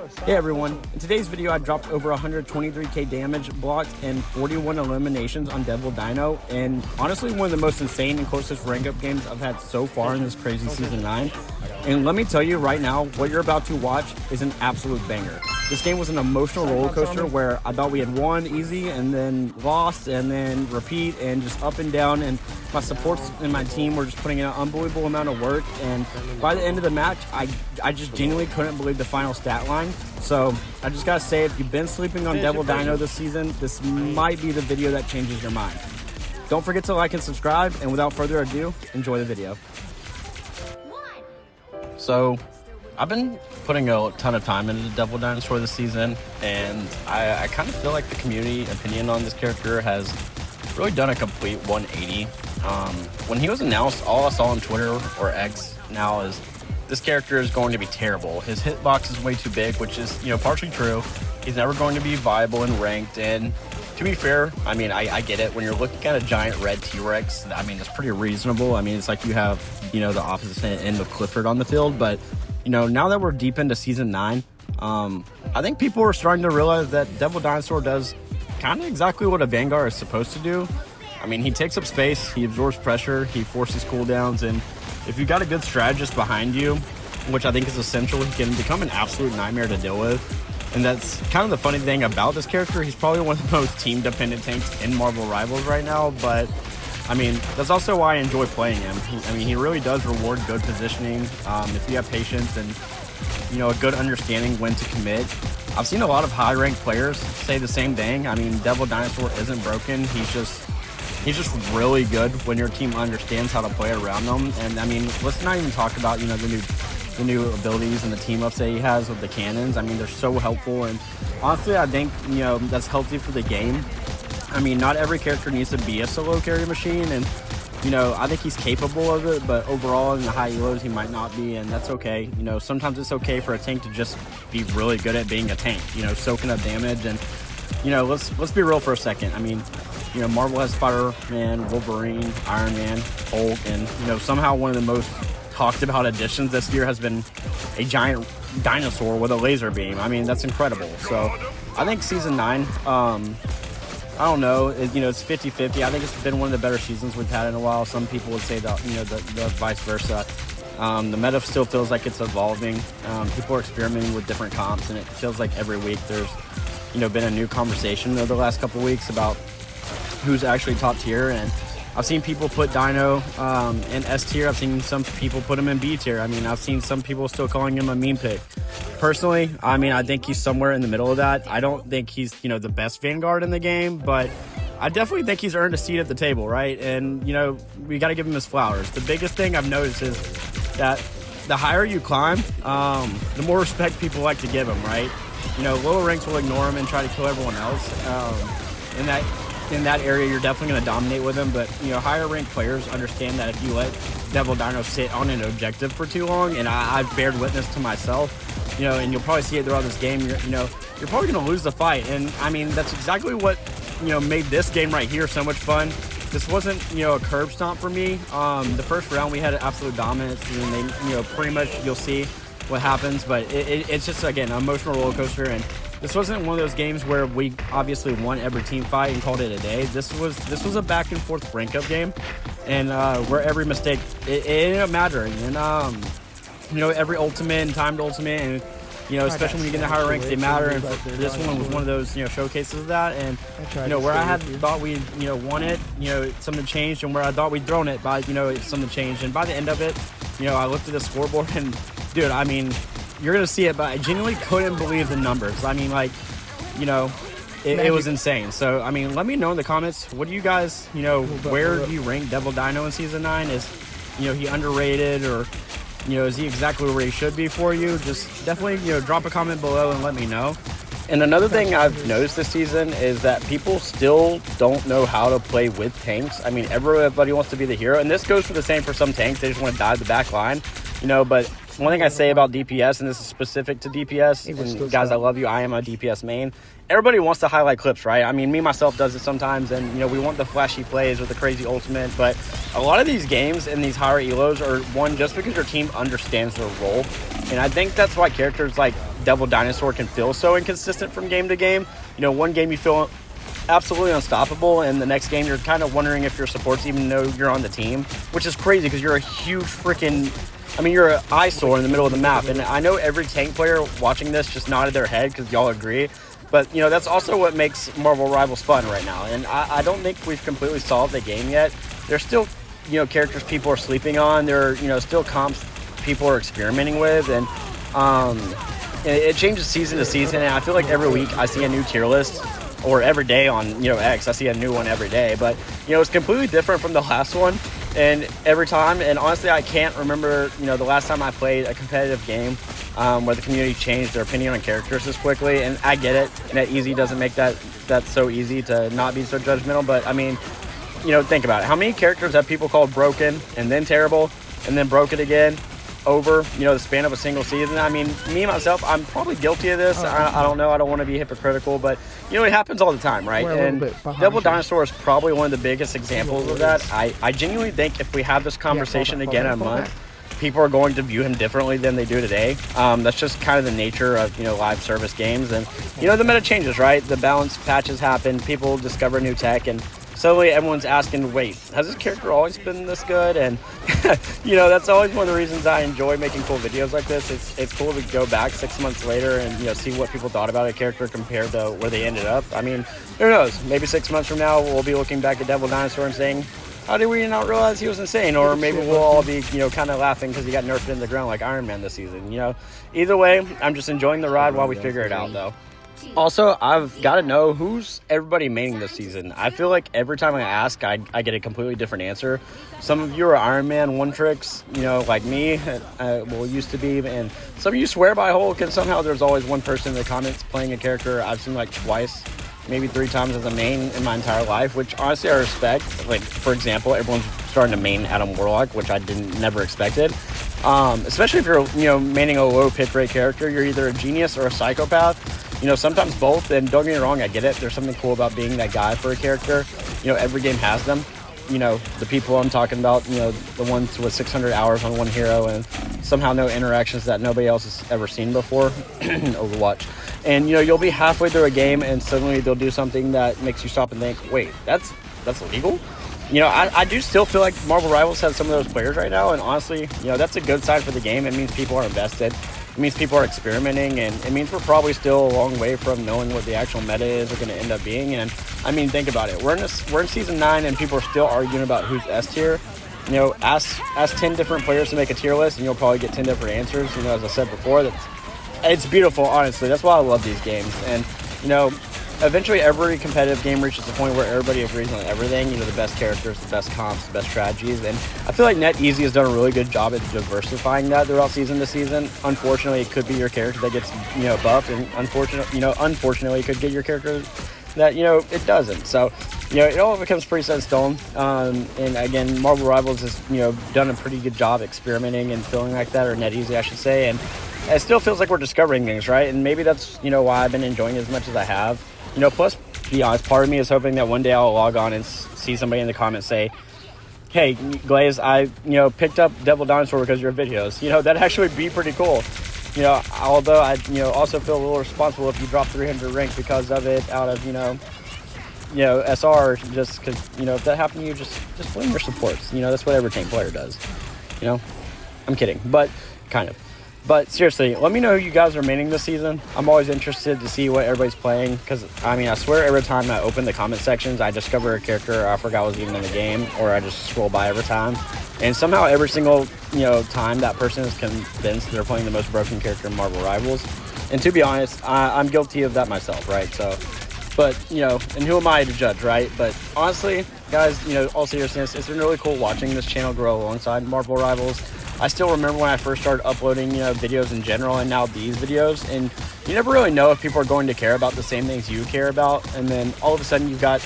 Hey everyone, in today's video I dropped over 123k damage, blocked, and 41 eliminations on Devil Dino, and honestly one of the most insane and closest rank up games I've had so far in this crazy Season 9. And let me tell you right now, what you're about to watch is an absolute banger. This game was an emotional roller coaster where I thought we had won easy and then lost and then repeat and just up and down, and my supports and my team were just putting in an unbelievable amount of work, and by the end of the match I just genuinely couldn't believe the final stat line. So I just gotta say, if you've been sleeping on Devil Dino this season, this might be the video that changes your mind. Don't forget to like and subscribe, and without further ado, enjoy the video. So I've been putting a ton of time into Devil Dinosaur this season, and I kind of feel like the community opinion on this character has really done a complete 180. When he was announced, all I saw on Twitter, or X now, is this character is going to be terrible. His hitbox is way too big, which is, partially true. He's never going to be viable and ranked, and to be fair, I mean, I get it. When you're looking at a giant red T-Rex, I mean, it's pretty reasonable. I mean, it's like you have, the opposite end of Clifford on the field, but now that we're deep into Season 9, I think people are starting to realize that Devil Dinosaur does kind of exactly what a Vanguard is supposed to do. I mean, he takes up space, he absorbs pressure, he forces cooldowns, and if you've got a good strategist behind you, which I think is essential, he can become an absolute nightmare to deal with. And that's kind of the funny thing about this character. He's probably one of the most team-dependent tanks in Marvel Rivals right now, but I mean, that's also why I enjoy playing him. He really does reward good positioning if you have patience and, a good understanding when to commit. I've seen a lot of high-ranked players say the same thing. I mean, Devil Dinosaur isn't broken. He's just really good when your team understands how to play around them. And I mean, let's not even talk about, the new abilities and the team-ups that he has with the cannons. I mean, they're so helpful, and honestly, I think, that's healthy for the game. I mean, not every character needs to be a solo carry machine, and I think he's capable of it, but overall in the high elos he might not be, and that's okay. Sometimes it's okay for a tank to just be really good at being a tank, soaking up damage. And let's be real for a second. I mean, Marvel has Spider-Man, Wolverine, Iron Man, Hulk, and somehow one of the most talked about additions this year has been a giant dinosaur with a laser beam. I mean, that's incredible. So I think Season 9, I don't know, it's 50-50. I think it's been one of the better seasons we've had in a while. Some people would say that, the vice versa. The meta still feels like it's evolving. People are experimenting with different comps, and it feels like every week there's, been a new conversation over the last couple of weeks about who's actually top tier. And I've seen people put Dino in S tier. I've seen some people put him in B tier. I mean, I've seen some people still calling him a meme pick. Personally, I mean, I think he's somewhere in the middle of that. I don't think he's, the best Vanguard in the game, but I definitely think he's earned a seat at the table, right? And, we got to give him his flowers. The biggest thing I've noticed is that the higher you climb, the more respect people like to give him, right? Lower ranks will ignore him and try to kill everyone else. In that area, you're definitely going to dominate with him, but higher ranked players understand that if you let Devil Dino sit on an objective for too long, and I've bared witness to myself, and you'll probably see it throughout this game, you're probably going to lose the fight. And I mean, that's exactly what made this game right here so much fun. This wasn't a curb stomp for me. The first round we had absolute dominance, and they pretty much you'll see what happens, but it's just, again, an emotional roller coaster. And this wasn't one of those games where we obviously won every team fight and called it a day. This was a back and forth rank up game, and where every mistake it ended up mattering. And every ultimate and timed ultimate, and especially when you get in the higher ranks, they matter. And this one was one of those showcases of that. And where I had thought we won it, something changed, and where I thought we'd thrown it, by something changed. And by the end of it, I looked at the scoreboard, and dude, I mean, you're going to see it, but I genuinely couldn't believe the numbers. I mean, like, it was insane. So, I mean, let me know in the comments, what do you guys, where do you rank Devil Dino in Season 9? Is, he underrated, or, is he exactly where he should be for you? Just definitely, drop a comment below and let me know. And another thing I've noticed this season is that people still don't know how to play with tanks. I mean, everybody wants to be the hero, and this goes for the same for some tanks. They just want to dive the back line, but one thing I say about DPS, and this is specific to DPS, and guys, I love you, I am a DPS main. Everybody wants to highlight clips, right? I mean, me, myself, does it sometimes, and, you know, we want the flashy plays with the crazy ultimate, but a lot of these games and these higher elos are won just because your team understands their role, and I think that's why characters like Devil Dinosaur can feel so inconsistent from game to game. You know, one game you feel absolutely unstoppable, and the next game you're kind of wondering if your supports even know you're on the team, which is crazy because you're a huge freaking... I mean, you're an eyesore in the middle of the map, and I know every tank player watching this just nodded their head because y'all agree. But, you know, that's also what makes Marvel Rivals fun right now. And I don't think we've completely solved the game yet. There's still, you know, characters people are sleeping on. There are, you know, still comps people are experimenting with. And it changes season to season. And I feel like every week I see a new tier list. Or every day on, you know, X, I see a new one every day. But, you know, it's completely different from the last one. And every time, and honestly, I can't remember, you know, the last time I played a competitive game where the community changed their opinion on characters this quickly. And I get it. NetEasy doesn't make that so easy to not be so judgmental. But, I mean, you know, think about it. How many characters have people called broken and then terrible and then broken again over, you know, the span of a single season? I mean, me, myself, I'm probably guilty of this. I don't know. I don't want to be hypocritical, but, you know, it happens all the time, right? And Devil Dinosaur is probably one of the biggest examples of that. I genuinely think if we have this conversation again in a month, people are going to view him differently than they do today. That's just kind of the nature of, you know, live service games. And, you know, the meta changes, right? The balance patches happen. People discover new tech, and suddenly everyone's asking, wait, has this character always been this good? And, you know, that's always one of the reasons I enjoy making cool videos like this. It's cool to go back 6 months later and, you know, see what people thought about a character compared to where they ended up. I mean, who knows? Maybe 6 months from now, we'll be looking back at Devil Dinosaur and saying, how did we not realize he was insane? Or maybe we'll all be, you know, kind of laughing because he got nerfed into the ground like Iron Man this season, you know? Either way, I'm just enjoying the ride while we figure it out, though. Also, I've got to know who's everybody maining this season. I feel like every time I ask, I get a completely different answer. Some of you are Iron Man one-tricks, you know, like me, used to be, and some of you swear by Hulk, and somehow there's always one person in the comments playing a character I've seen like twice, maybe 3 times as a main in my entire life, which honestly I respect. Like, for example, everyone's starting to main Adam Warlock, which I never expected. Especially if you're, you know, maining a low pick rate character, you're either a genius or a psychopath. You know, sometimes both, and don't get me wrong, I get it. There's something cool about being that guy for a character. You know, every game has them. You know, the people I'm talking about, you know, the ones with 600 hours on one hero and somehow no interactions that nobody else has ever seen before. Overwatch. And, you know, you'll be halfway through a game and suddenly they'll do something that makes you stop and think, wait, that's illegal? You know, I do still feel like Marvel Rivals has some of those players right now, and honestly, you know, that's a good sign for the game. It means people are invested. It means people are experimenting, and it means we're probably still a long way from knowing what the actual meta is or going to end up being. And I mean, think about it. We're in season 9, and people are still arguing about who's S tier. You know, ask 10 different players to make a tier list, and you'll probably get 10 different answers. You know, as I said before, it's beautiful, honestly. That's why I love these games. And, you know, eventually every competitive game reaches the point where everybody agrees on everything. You know, the best characters, the best comps, the best strategies. And I feel like NetEasy has done a really good job at diversifying that throughout season to season. Unfortunately, it could be your character that gets, you know, buffed, and unfortunately, it could get your character that, you know, it doesn't. So, you know, it all becomes pretty set in stone. And again, Marvel Rivals has, you know, done a pretty good job experimenting and feeling like that, or NetEasy, I should say. And it still feels like we're discovering things, right? And maybe that's, you know, why I've been enjoying it as much as I have. You know, plus, to be honest, part of me is hoping that one day I'll log on and see somebody in the comments say, hey, Glaze, I, you know, picked up Devil Dinosaur because of your videos. You know, that'd actually be pretty cool. You know, although I, you know, also feel a little responsible if you drop 300 rank because of it out of, you know, SR, just because, you know, if that happened to you, just blame your supports. You know, that's what every team player does. You know, I'm kidding, but kind of. But seriously, let me know who you guys are maining this season. I'm always interested to see what everybody's playing, because, I mean, I swear every time I open the comment sections, I discover a character I forgot was even in the game, or I just scroll by every time. And somehow every single, you know, time that person is convinced they're playing the most broken character in Marvel Rivals. And to be honest, I'm guilty of that myself, right? So, but, you know, and who am I to judge, right? But honestly, guys, you know, all seriousness, it's been really cool watching this channel grow alongside Marvel Rivals. I still remember when I first started uploading, you know, videos in general, and now these videos, and you never really know if people are going to care about the same things you care about, and then all of a sudden you've got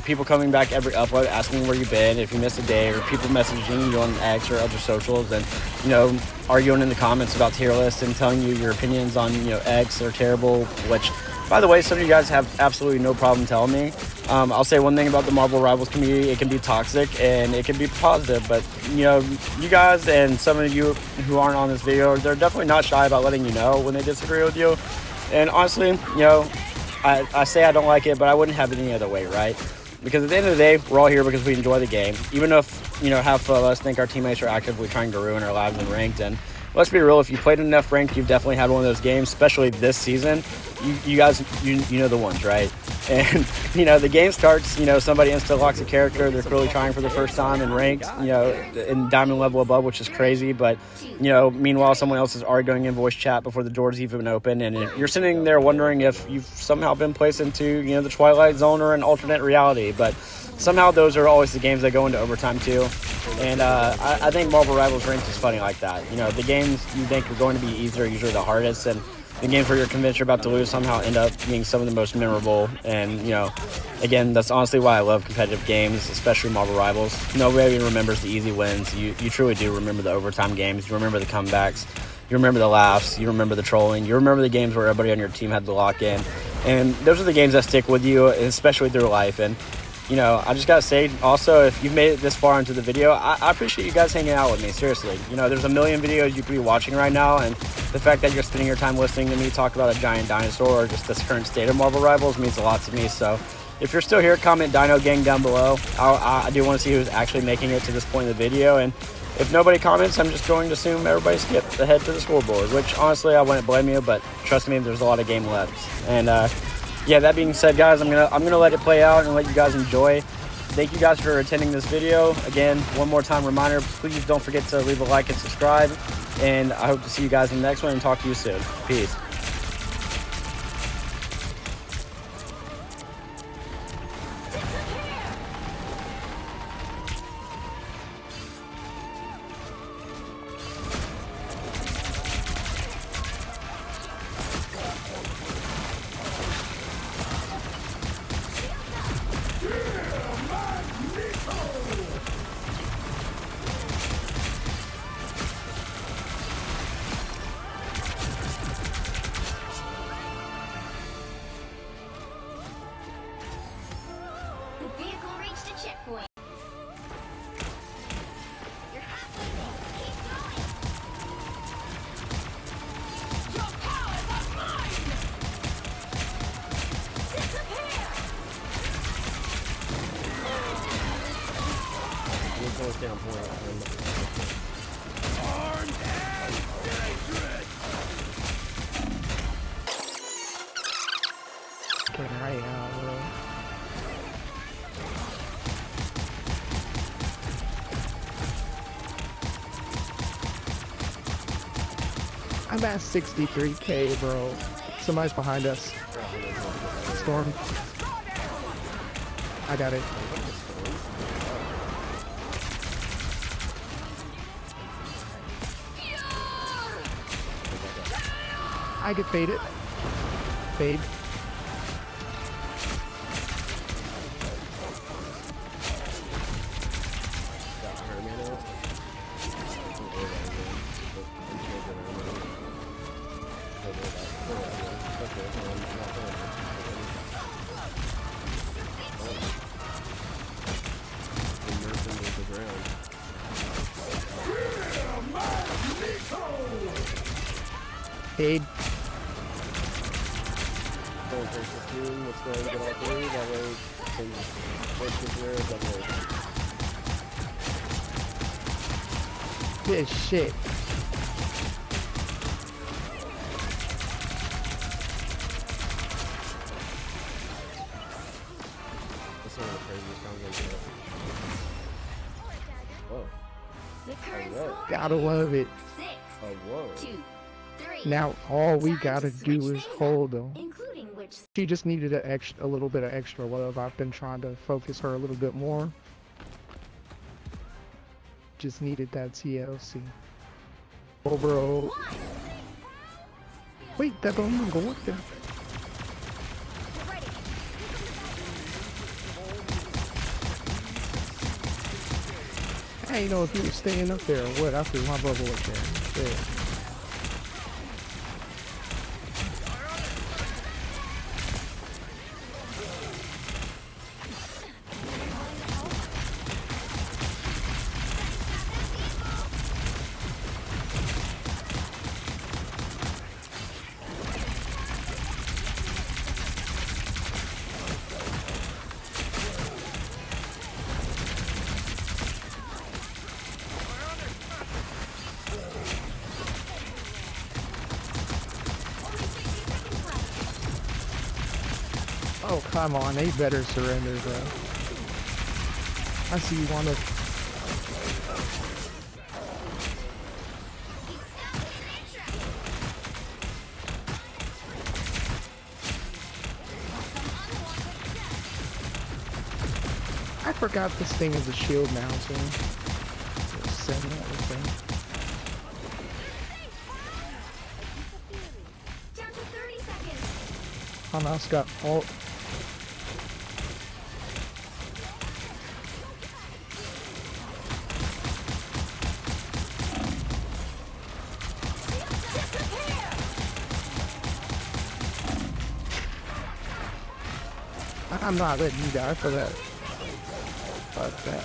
people coming back every upload asking where you've been, if you missed a day, or people messaging you on X or other socials and, arguing in the comments about tier lists and telling you your opinions on, X are terrible, which, by the way, some of you guys have absolutely no problem telling me. I'll say one thing about the Marvel Rivals community: it can be toxic and it can be positive, but you guys and some of you who aren't on this video, they're definitely not shy about letting you know when they disagree with you. And honestly, I say I don't like it, but I wouldn't have it any other way, right? Because at the end of the day, we're all here because we enjoy the game. Even if, half of us think our teammates are actively trying to ruin our lives in ranked. And let's be real, if you played enough ranked, you've definitely had one of those games, especially this season. You guys, you know the ones, right? And, the game starts, somebody insta-locks a character. They're clearly trying for the first time in ranked, in diamond level above, which is crazy. But, meanwhile, someone else is arguing in voice chat before the doors even open. And you're sitting there wondering if you've somehow been placed into, the Twilight Zone or an alternate reality. But somehow those are always the games that go into overtime, too. And I think Marvel Rivals ranked is funny like that. The games you think are going to be easier are usually the hardest. And the games where you're convinced you're about to lose somehow end up being some of the most memorable. And, again, that's honestly why I love competitive games, especially Marvel Rivals. Nobody remembers the easy wins. You truly do remember the overtime games. You remember the comebacks. You remember the laughs. You remember the trolling. You remember the games where everybody on your team had to lock in. And those are the games that stick with you, especially through life. And, I just got to say, also, if you've made it this far into the video, I appreciate you guys hanging out with me, seriously. There's a million videos you could be watching right now, and the fact that you're spending your time listening to me talk about a giant dinosaur or just this current state of Marvel Rivals means a lot to me. So if you're still here, comment Dino Gang down below. I do want to see who's actually making it to this point in the video, and if nobody comments, I'm just going to assume everybody skipped ahead to the scoreboard, which honestly I wouldn't blame you, but trust me, there's a lot of game left. And yeah, that being said, guys, I'm gonna let it play out and let you guys enjoy. Thank you guys for attending this video. Again, one more time reminder, please don't forget to leave a like and subscribe. And I hope to see you guys in the next one and talk to you soon. Peace. The vehicle reached a checkpoint. You're halfway there. Keep going. Your powers are mine. Disappear. We're going down point. Armed and dangerous. Get right out, bro. I'm at 63K, bro. Somebody's behind us. Storm. I got it. I get faded. Fade. Fade. This shit. That's one of the craziest rounds I've Whoa. The current Alright. score Gotta love it. 6, Oh, whoa. 2, 3. Now all we Time to gotta do switch is things hold up, them. including which She just needed a little bit of extra love. I've been trying to focus her a little bit more. Just needed that TLC. Oh, bro. Wait, that don't even go up there. Get ready. I didn't know if he was staying up there or what. I threw my bubble up there. Yeah. Oh, come on. They better surrender, bro. I see you want to... I forgot this thing is a shield now, so... Send that thing. Down to 30 seconds. Oh, now it's got ult. I'm not letting you die for that. Fuck that.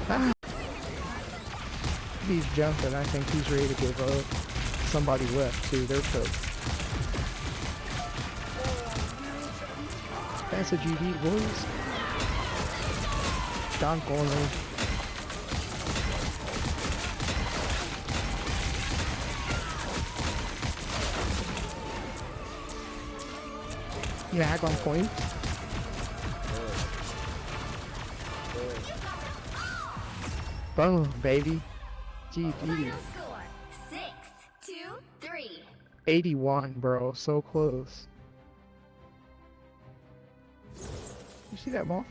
Ah. He's jumping. I think he's ready to give up. Somebody left too. They're cooked. That's a GD, boys. Don Corner. Mag on point. Boom, baby. GG. Final score 6-2-3. 81, bro. So close. You see that ball?